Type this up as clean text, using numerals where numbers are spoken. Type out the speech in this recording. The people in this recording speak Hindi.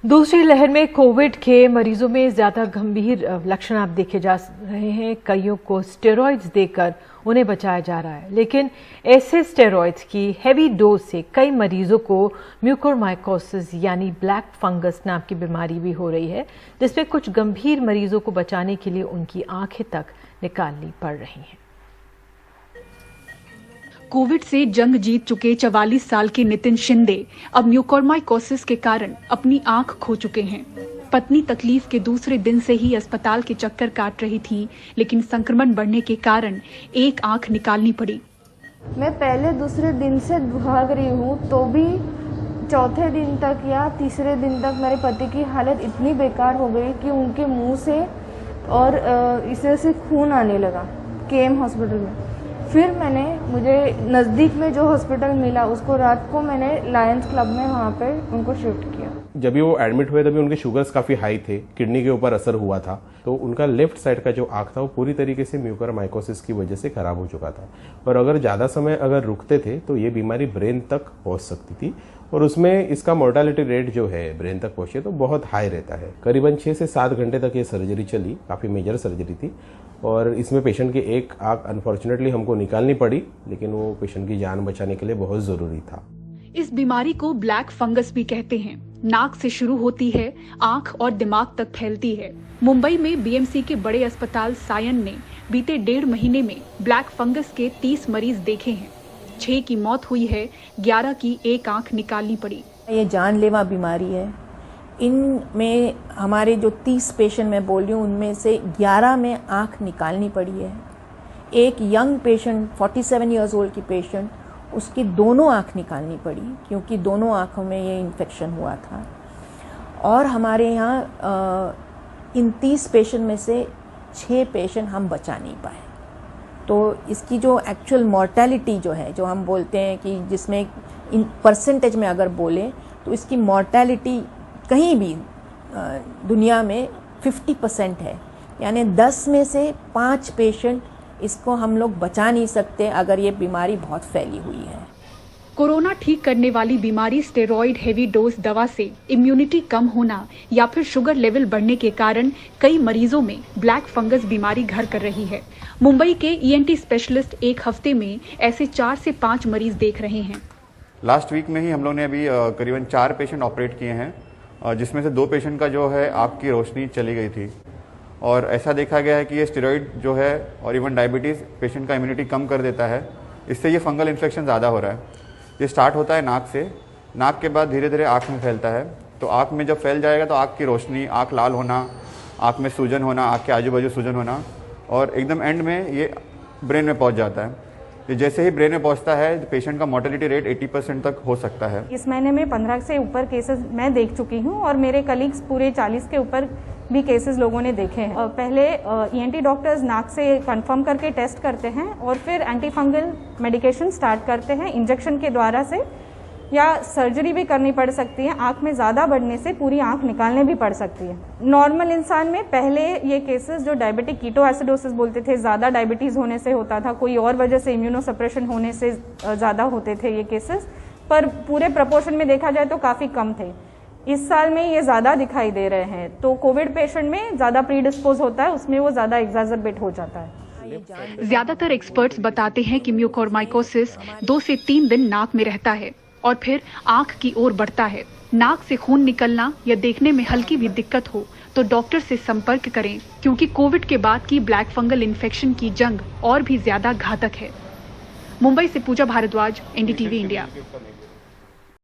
दूसरी लहर में कोविड के मरीजों में ज्यादा गंभीर लक्षण आप देखे जा रहे हैं। कईयों को स्टेरॉइड्स देकर उन्हें बचाया जा रहा है, लेकिन ऐसे स्टेरॉइड्स की हेवी डोज से कई मरीजों को म्यूकोरमाइकोसिस यानी ब्लैक फंगस नाम की बीमारी भी हो रही है, जिसमें कुछ गंभीर मरीजों को बचाने के लिए उनकी आंखें तक निकालनी पड़ रही हैं। कोविड से जंग जीत चुके 44 साल के नितिन शिंदे अब म्यूकोरमाइकोसिस के कारण अपनी आंख खो चुके हैं। पत्नी तकलीफ के दूसरे दिन से ही अस्पताल के चक्कर काट रही थी, लेकिन संक्रमण बढ़ने के कारण एक आंख निकालनी पड़ी। मैं पहले दूसरे दिन से भाग रही हूँ, तो भी चौथे दिन तक या तीसरे दिन तक मेरे पति की हालत इतनी बेकार हो गई कि उनके मुंह से और इसे से खून आने लगा केएम हॉस्पिटल में। फिर मुझे नज़दीक में जो हॉस्पिटल मिला, उसको रात को मैंने लायंस क्लब में वहाँ पे उनको शिफ्ट किया। जब भी वो एडमिट हुए तभी उनके शुगर्स काफ़ी हाई थे, किडनी के ऊपर असर हुआ था, तो उनका लेफ्ट साइड का जो आँख था वो पूरी तरीके से म्यूकोरमाइकोसिस की वजह से खराब हो चुका था। और अगर ज़्यादा समय अगर रुकते थे तो ये बीमारी ब्रेन तक पहुँच सकती थी, और उसमें इसका मोर्टालिटी रेट जो है ब्रेन तक पहुँचे तो बहुत हाई रहता है। करीबन 6 से 7 घंटे तक ये सर्जरी चली, काफ़ी मेजर सर्जरी थी, और इसमें पेशेंट की एक आँख अनफॉर्चुनेटली हमको निकालनी पड़ी, लेकिन वो पेशेंट की जान बचाने के लिए बहुत ज़रूरी था। इस बीमारी को ब्लैक फंगस भी कहते हैं। नाक से शुरू होती है, आंख और दिमाग तक फैलती है। मुंबई में बीएमसी के बड़े अस्पताल सायन ने बीते 1.5 महीने में ब्लैक फंगस के 30 मरीज देखे हैं। 6 की मौत हुई है, 11 की एक आंख निकालनी पड़ी। ये जानलेवा बीमारी है। इनमें हमारे जो 30 पेशेंट मैं बोल रही हूँ, उनमें से 11 में आंख निकालनी पड़ी है। एक यंग पेशेंट 47 इयर्स ओल्ड की पेशेंट, उसकी दोनों आंख निकालनी पड़ी क्योंकि दोनों आंखों में ये इन्फेक्शन हुआ था। और हमारे यहाँ इन 30 पेशेंट में से 6 पेशेंट हम बचा नहीं पाए। तो इसकी जो एक्चुअल मॉर्टेलिटी जो है, जो हम बोलते हैं कि जिसमें इन परसेंटेज में अगर बोलें तो इसकी मॉर्टेलिटी कहीं भी दुनिया में 50% है। यानी 10 में से 5 पेशेंट इसको हम लोग बचा नहीं सकते अगर ये बीमारी बहुत फैली हुई है। कोरोना ठीक करने वाली बीमारी स्टेरॉइड हेवी डोज दवा से इम्यूनिटी कम होना या फिर शुगर लेवल बढ़ने के कारण कई मरीजों में ब्लैक फंगस बीमारी घर कर रही है। मुंबई के ईएनटी स्पेशलिस्ट एक हफ्ते में ऐसे 4 से 5 मरीज देख रहे हैं। लास्ट वीक में ही हम लोग ने अभी करीबन 4 पेशेंट ऑपरेट किए हैं, जिसमें से 2 पेशेंट का जो है आँख की रोशनी चली गई थी। और ऐसा देखा गया है कि ये स्टेरॉइड जो है और इवन डायबिटीज़ पेशेंट का इम्यूनिटी कम कर देता है। इससे ये फंगल इन्फेक्शन ज़्यादा हो रहा है। ये स्टार्ट होता है नाक से, नाक के बाद धीरे धीरे आँख में फैलता है। तो आँख में जब फैल जाएगा तो आँख की रोशनी, आँख लाल होना, आँख में सूजन होना, आँख के आजू बाजू सूजन होना, और एकदम एंड में ये ब्रेन में पहुँच जाता है। ये जैसे ही ब्रेन में पहुंचता है, पेशेंट का मोर्टेलिटी रेट 80% तक हो सकता है। इस महीने में 15 से ऊपर केसेस मैं देख चुकी हूं, और मेरे कलीग्स पूरे 40 के ऊपर भी केसेस लोगों ने देखे हैं। पहले ईएनटी डॉक्टर्स नाक से कंफर्म करके टेस्ट करते हैं और फिर एंटी फंगल मेडिकेशन स्टार्ट करते हैं इंजेक्शन के द्वारा से, या सर्जरी भी करनी पड़ सकती है। आँख में ज़्यादा बढ़ने से पूरी आँख निकालने भी पड़ सकती है। नॉर्मल इंसान में पहले ये केसेस जो डायबिटिक कीटोएसिडोसिस बोलते थे, ज़्यादा डायबिटीज़ होने से होता था, कोई और वजह से इम्यूनोसप्रेशन होने से ज़्यादा होते थे ये केसेस, पर पूरे प्रपोर्शन में देखा जाए तो काफ़ी कम थे। इस साल में ये ज़्यादा दिखाई दे रहे हैं, तो कोविड पेशेंट में ज़्यादा प्रीडिस्पोज होता है, उसमें वो ज़्यादा एग्जैजरबेट हो जाता है। ज्यादातर एक्सपर्ट्स बताते हैं कि म्यूकोरमाइकोसिस 2 से 3 दिन नाक में रहता है और फिर आंख की ओर बढ़ता है। नाक से खून निकलना या देखने में हल्की भी दिक्कत हो तो डॉक्टर से संपर्क करें, क्योंकि कोविड के बाद की ब्लैक फंगल इन्फेक्शन की जंग और भी ज्यादा घातक है। मुंबई से पूजा भारद्वाज, एनडीटीवी इंडिया।